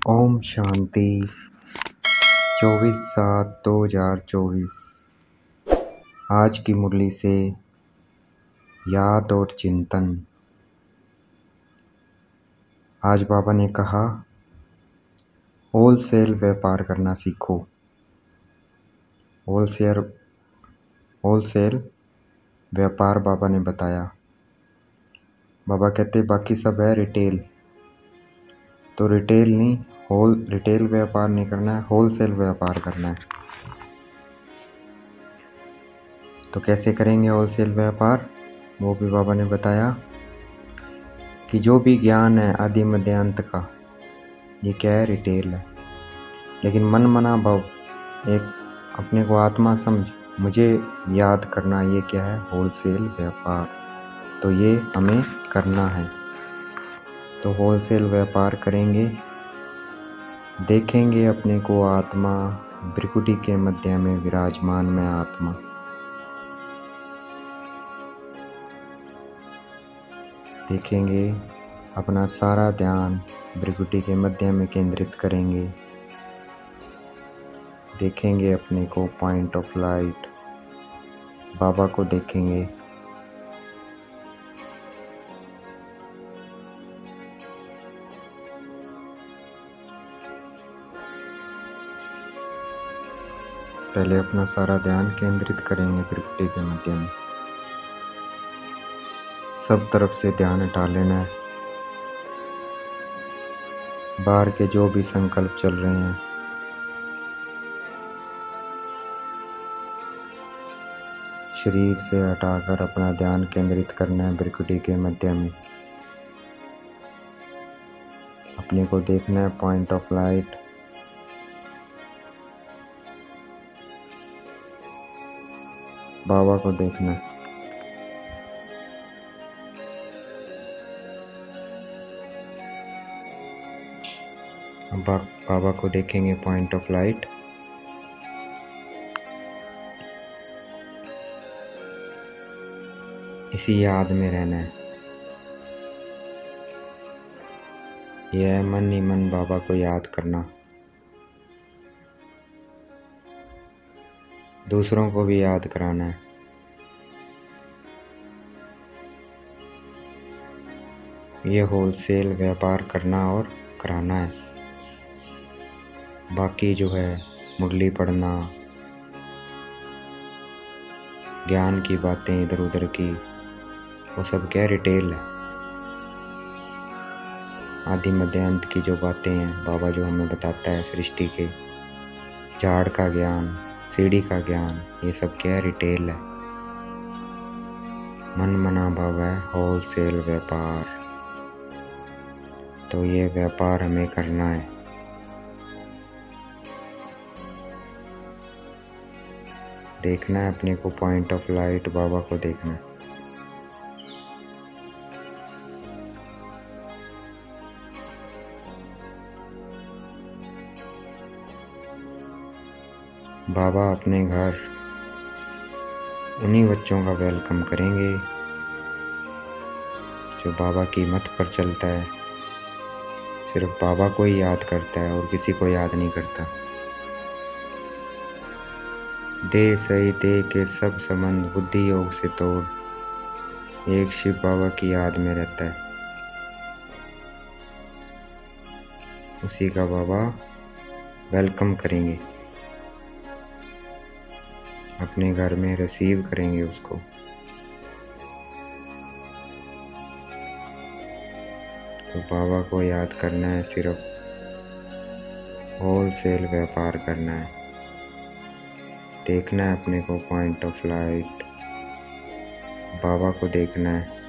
ओम शांति। 24/7/2024। आज की मुरली से याद और चिंतन। आज बाबा ने कहा, होलसेल व्यापार करना सीखो। होलसेल व्यापार बाबा ने बताया। बाबा कहते बाकी सब है रिटेल, तो रिटेल नहीं, रिटेल व्यापार नहीं करना है, होलसेल व्यापार करना है। तो कैसे करेंगे होलसेल व्यापार, वो भी बाबा ने बताया कि जो भी ज्ञान है आदि मध्य अंत का, ये क्या है, रिटेल है। लेकिन मन मना भाव, एक अपने को आत्मा समझ, मुझे याद करना, ये क्या है, होलसेल व्यापार। तो ये हमें करना है। तो होलसेल व्यापार करेंगे, देखेंगे अपने को आत्मा भ्रिकुटी के मध्य में विराजमान में आत्मा। देखेंगे, अपना सारा ध्यान भ्रिकुटी के मध्य में केंद्रित करेंगे। देखेंगे अपने को पॉइंट ऑफ लाइट, बाबा को देखेंगे। पहले अपना सारा ध्यान केंद्रित करेंगे भ्रिकुटी के मध्य में। सब तरफ से ध्यान हटा लेना है। बाहर के जो भी संकल्प चल रहे हैं, शरीर से हटाकर अपना ध्यान केंद्रित करना है भ्रिकुटी के मध्य में। अपने को देखना है पॉइंट ऑफ लाइट। बाबा को देखना है। बाबा को देखेंगे पॉइंट ऑफ लाइट। इसी याद में रहना है। यह है मन ही मन बाबा को याद करना। दूसरों को भी याद कराना है। ये होलसेल व्यापार करना और कराना है। बाकी जो है मुरली पढ़ना, ज्ञान की बातें इधर उधर की, वो सब क्या रिटेल है। आदि मध्य अंत की जो बातें हैं, बाबा जो हमें बताता है, सृष्टि के झाड़ का ज्ञान, सीढ़ी का ज्ञान, ये सब क्या है, रिटेल है। मन मना भाव है होलसेल व्यापार। तो ये व्यापार हमें करना है। देखना है अपने को पॉइंट ऑफ लाइट, बाबा को देखना है। बाबा अपने घर उन्हीं बच्चों का वेलकम करेंगे जो बाबा की मत पर चलता है, सिर्फ बाबा को ही याद करता है और किसी को याद नहीं करता। दे सही दे के सब संबंध बुद्धि योग से तोड़, एक शिव बाबा की याद में रहता है। उसी का बाबा वेलकम करेंगे, अपने घर में रिसीव करेंगे उसको। तो बाबा को याद करना है, सिर्फ होलसेल व्यापार करना है। देखना है अपने को पॉइंट ऑफ लाइट, बाबा को देखना है।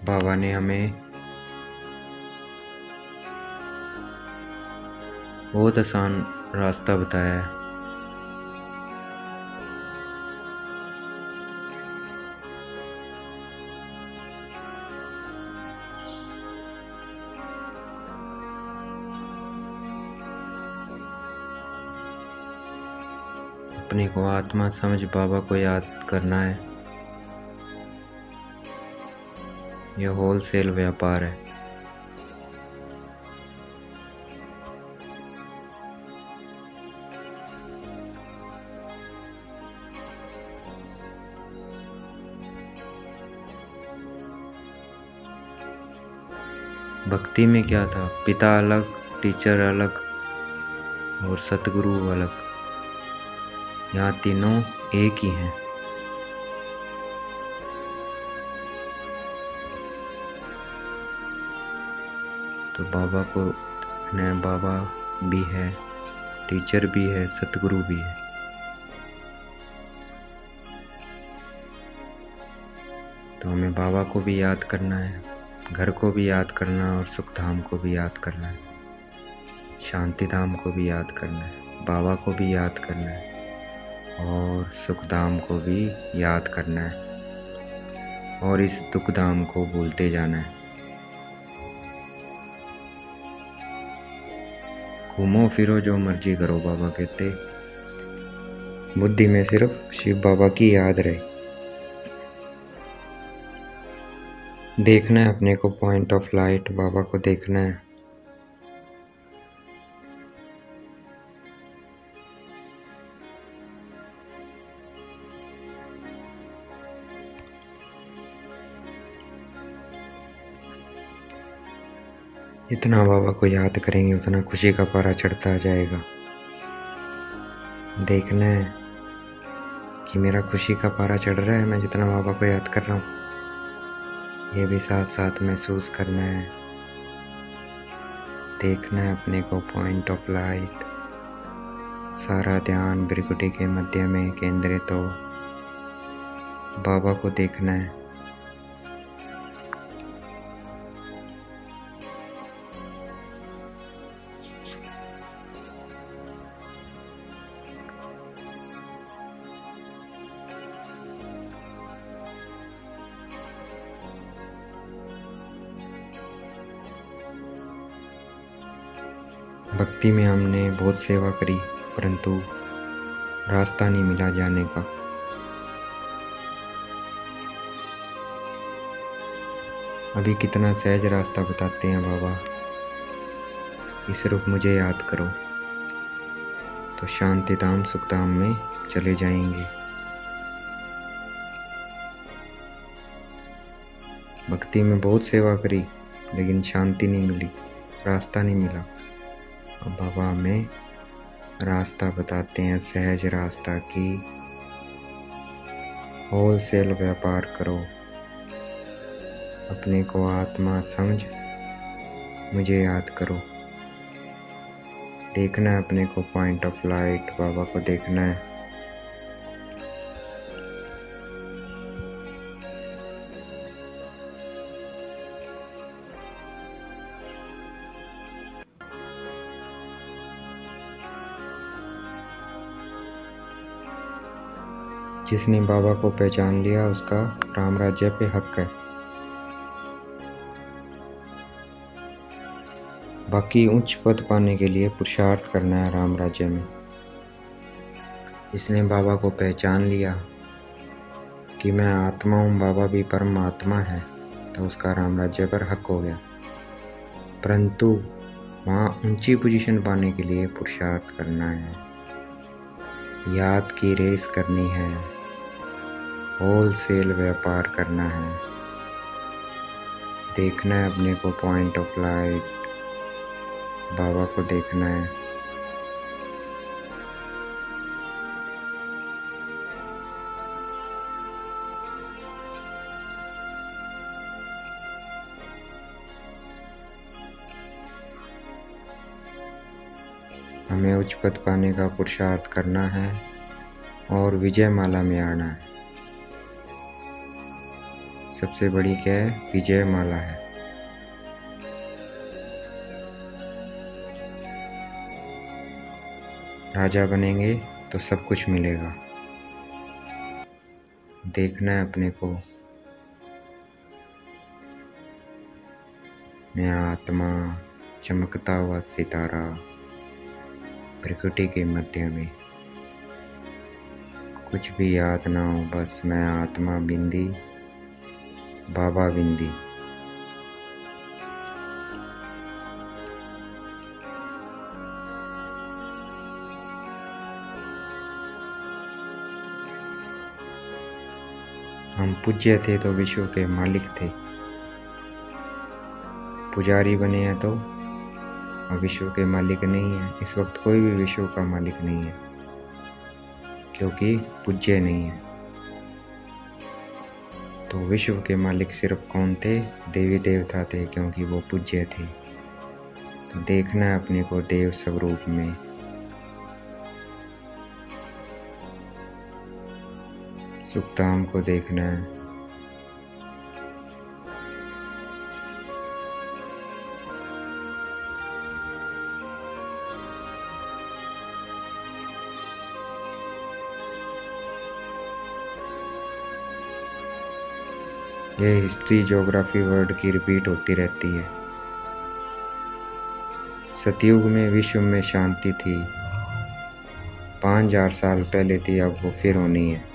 बाबा ने हमें बहुत आसान रास्ता बताया है। अपने को आत्मा समझ बाबा को याद करना है। यह होलसेल व्यापार है। भक्ति में क्या था? पिता अलग, टीचर अलग और सतगुरु अलग। यहाँ तीनों एक ही हैं। तो बाबा को बाबा भी है, टीचर भी है, सतगुरु भी है। तो हमें बाबा को भी याद करना है, घर को भी याद करना और सुख धाम को भी याद करना है, शांति धाम को भी याद करना है, बाबा को भी याद करना है और सुख धाम को भी याद करना है और इस दुख धाम को भूलते जाना है। घूमो फिरो जो मर्जी करो, बाबा कहते, बुद्धि में सिर्फ शिव बाबा की याद रहे। देखना है अपने को पॉइंट ऑफ लाइट, बाबा को देखना है। जितना बाबा को याद करेंगे उतना खुशी का पारा चढ़ता जाएगा। देखना है कि मेरा खुशी का पारा चढ़ रहा है, मैं जितना बाबा को याद कर रहा हूँ। ये भी साथ साथ महसूस करना है। देखना है अपने को पॉइंट ऑफ लाइट। सारा ध्यान भ्रिकुटी के मध्य में केंद्रित हो, बाबा को देखना है। भक्ति में हमने बहुत सेवा करी, परंतु रास्ता नहीं मिला जाने का। अभी कितना सहज रास्ता बताते हैं बाबा। इस रूप मुझे याद करो तो शांति धाम सुख धाम में चले जाएंगे। भक्ति में बहुत सेवा करी लेकिन शांति नहीं मिली, रास्ता नहीं मिला। अब बाबा हमें रास्ता बताते हैं, सहज रास्ता की होलसेल व्यापार करो। अपने को आत्मा समझ मुझे याद करो। देखना है अपने को पॉइंट ऑफ लाइट, बाबा को देखना है। जिसने बाबा को पहचान लिया उसका राम राज्य पे हक है। बाकी उच्च पद पाने के लिए पुरुषार्थ करना है राम राज्य में। इसने बाबा को पहचान लिया कि मैं आत्मा हूँ, बाबा भी परमात्मा है, तो उसका राम राज्य पर हक हो गया। परंतु वहाँ ऊंची पोजीशन पाने के लिए पुरुषार्थ करना है, याद की रेस करनी है, होलसेल व्यापार करना है। देखना है अपने को पॉइंट ऑफ लाइट, बाबा को देखना है। हमें उच्च पद पाने का पुरुषार्थ करना है और विजय माला में आना है। सबसे बड़ी क्या है? विजय माला है। राजा बनेंगे तो सब कुछ मिलेगा। देखना है अपने को, मैं आत्मा चमकता हुआ सितारा प्रकृति के मध्य में। कुछ भी याद ना हो, बस मैं आत्मा बिंदी, बाबा बिंदी। हम पूज्य थे तो विश्व के मालिक थे, पुजारी बने हैं तो और विश्व के मालिक नहीं है। इस वक्त कोई भी विश्व का मालिक नहीं है, क्योंकि पूज्य नहीं है। तो विश्व के मालिक सिर्फ कौन थे? देवी देवता थे, क्योंकि वो पूज्य थे। तो देखना है अपने को देव स्वरूप में। सुखधाम को देखना है। ये हिस्ट्री ज्योग्राफी वर्ड की रिपीट होती रहती है। सतयुग में विश्व में शांति थी, 5000 साल पहले थी, अब वो फिर होनी है।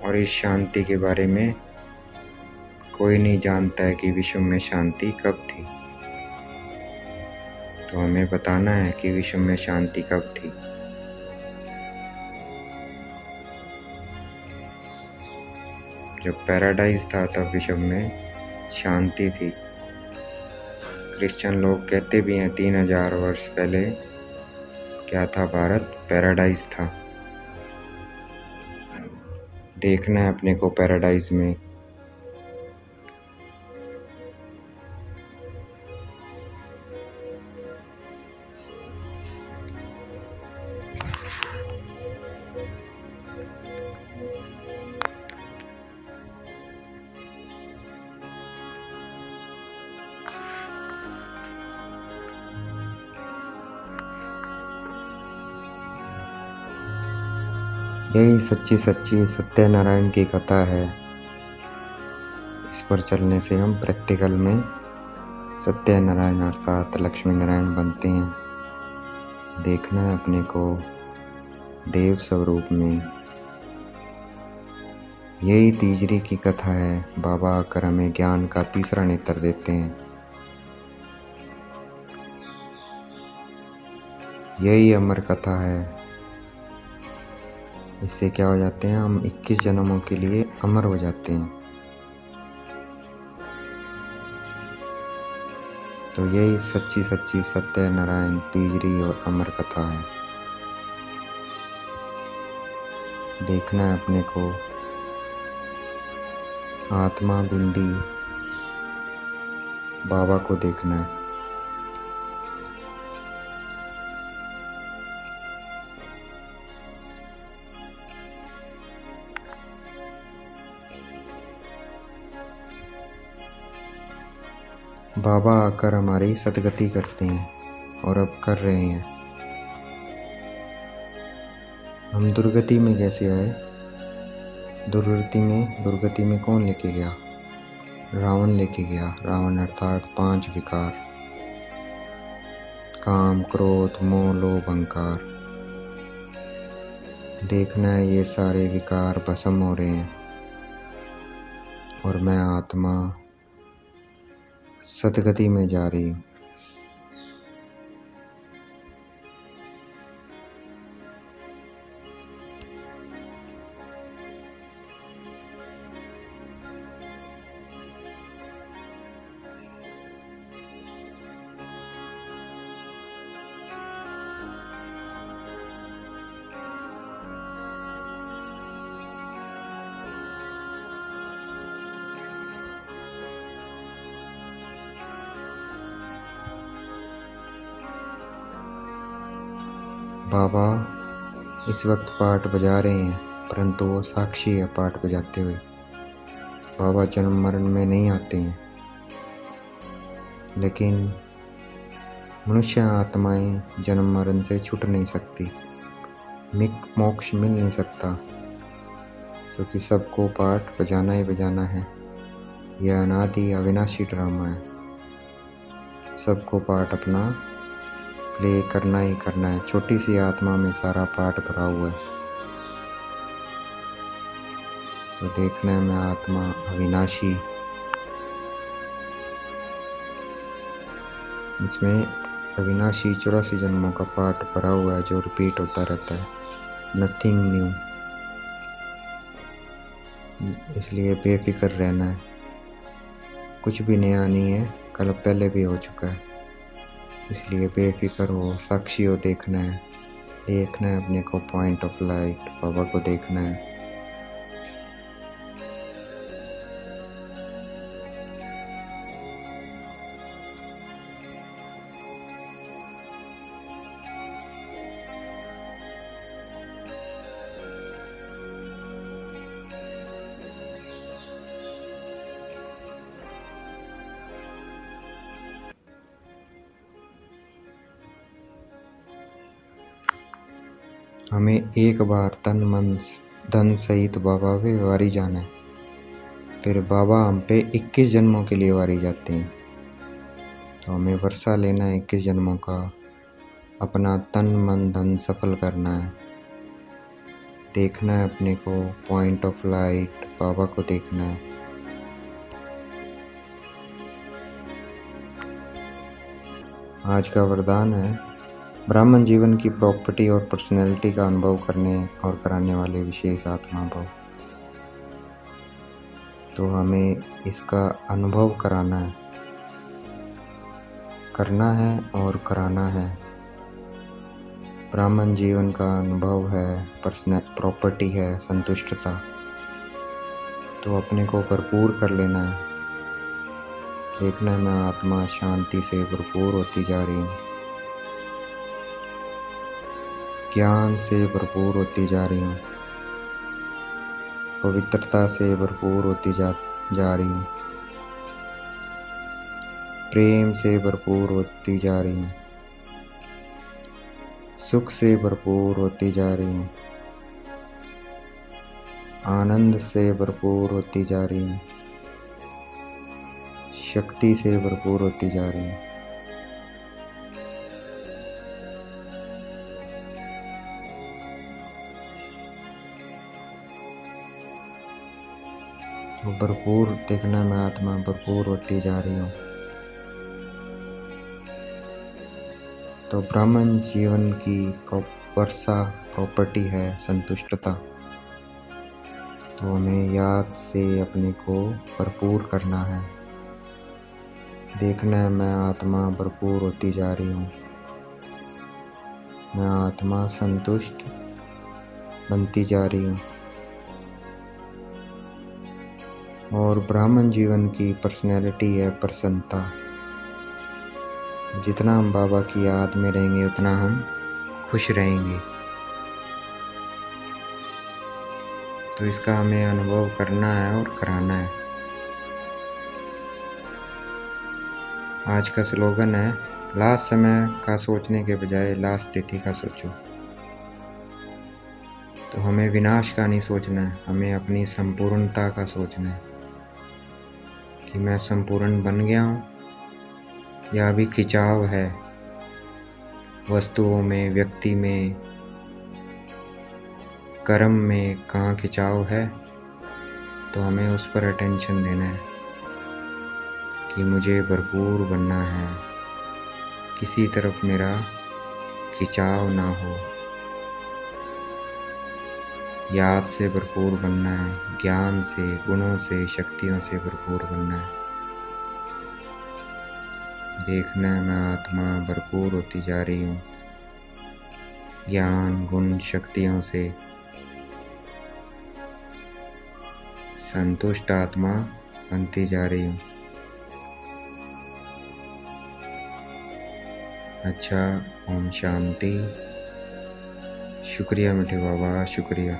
और इस शांति के बारे में कोई नहीं जानता है कि विश्व में शांति कब थी। तो हमें बताना है कि विश्व में शांति कब थी। जब पैराडाइज था तब विश्व में शांति थी। क्रिश्चियन लोग कहते भी हैं 3000 वर्ष पहले क्या था? भारत पैराडाइज था। देखना है अपने को पैराडाइज में। यही सच्ची सच्ची सत्यनारायण की कथा है। इस पर चलने से हम प्रैक्टिकल में सत्यनारायण अर्थात लक्ष्मी नारायण बनते हैं। देखना है अपने को देव स्वरूप में। यही तीजरी की कथा है। बाबा आकर हमें ज्ञान का तीसरा नेत्र देते हैं। यही अमर कथा है। इससे क्या हो जाते हैं? हम 21 जन्मों के लिए अमर हो जाते हैं। तो यही सच्ची सच्ची सत्यनारायण तीजरी और अमर कथा है। देखना है अपने को आत्मा बिंदी, बाबा को देखना है। बाबा आकर हमारी सदगति करते हैं और अब कर रहे हैं। हम दुर्गति में कैसे आए? दुर्गति में कौन लेके गया? रावण लेके गया। रावण अर्थात 5 विकार, काम, क्रोध, मोह, लोभ, अहंकार। देखना है ये सारे विकार भस्म हो रहे हैं और मैं आत्मा सदगति में जा रही हूँ। बाबा इस वक्त पाठ बजा रहे हैं, परंतु वो साक्षी है पाठ बजाते हुए। बाबा जन्म मरण में नहीं आते हैं, लेकिन मनुष्य आत्माएं जन्म मरण से छूट नहीं सकती, मोक्ष मिल नहीं सकता, क्योंकि सबको पाठ बजाना ही बजाना है। यह अनादि अविनाशी ड्रामा है। सबको पाठ अपना प्ले करना ही करना है। छोटी सी आत्मा में सारा पाठ भरा हुआ है। तो देखना है मैं आत्मा अविनाशी, इसमें अविनाशी 84 जन्मों का पाठ भरा हुआ है जो रिपीट होता रहता है। नथिंग न्यू, इसलिए बेफिक्र रहना है। कुछ भी नया नहीं है, कल पहले भी हो चुका है, इसलिए बेफिक्र हो, साक्षी हो। देखना है अपने को पॉइंट ऑफ लाइट बाबा को देखना है। हमें एक बार तन मन धन सहित बाबा पे वारी जाना है, फिर बाबा हम पे 21 जन्मों के लिए वारी जाते हैं। तो हमें वर्षा लेना है 21 जन्मों का, अपना तन मन धन सफल करना है। देखना है अपने को पॉइंट ऑफ लाइट बाबा को देखना है। आज का वरदान है ब्राह्मण जीवन की प्रॉपर्टी और पर्सनैलिटी का अनुभव करने और कराने वाले विशेष आत्मा भाव। तो हमें इसका अनुभव कराना है, करना है और कराना है। ब्राह्मण जीवन का अनुभव है, प्रॉपर्टी है संतुष्टता। तो अपने को भरपूर कर लेना है। देखना है मैं आत्मा शांति से भरपूर होती जा रही हूँ, ज्ञान से भरपूर होती जा रही हूँ, पवित्रता से भरपूर होती जा रही हूँ, प्रेम से भरपूर होती जा रही हूँ, सुख से भरपूर होती जा रही हूँ, आनंद से भरपूर होती जा रही हूँ, शक्ति से भरपूर होती जा रही हूँ। तो भरपूर देखना मैं आत्मा भरपूर होती जा रही हूँ। तो ब्राह्मण जीवन की वर्षा प्रॉपर्टी है संतुष्टता। तो हमें याद से अपने को भरपूर करना है। देखना है मैं आत्मा भरपूर होती जा रही हूँ, मैं आत्मा संतुष्ट बनती जा रही हूँ। और ब्राह्मण जीवन की पर्सनैलिटी है प्रसन्नता। जितना हम बाबा की याद में रहेंगे उतना हम खुश रहेंगे। तो इसका हमें अनुभव करना है और कराना है। आज का स्लोगन है लास्ट समय का सोचने के बजाय लास्ट स्थिति का सोचो। तो हमें विनाश का नहीं सोचना है, हमें अपनी संपूर्णता का सोचना है कि मैं संपूर्ण बन गया हूँ या अभी खिंचाव है वस्तुओं में, व्यक्ति में, कर्म में, कहाँ खिंचाव है। तो हमें उस पर अटेंशन देना है कि मुझे भरपूर बनना है, किसी तरफ मेरा खिंचाव ना हो। याद से भरपूर बनना है, ज्ञान से, गुणों से, शक्तियों से भरपूर बनना है। देखना है मैं आत्मा भरपूर होती जा रही हूँ, ज्ञान, गुण, शक्तियों से संतुष्ट आत्मा बनती जा रही हूँ। अच्छा, ओम शांति। शुक्रिया मीठे बाबा, शुक्रिया।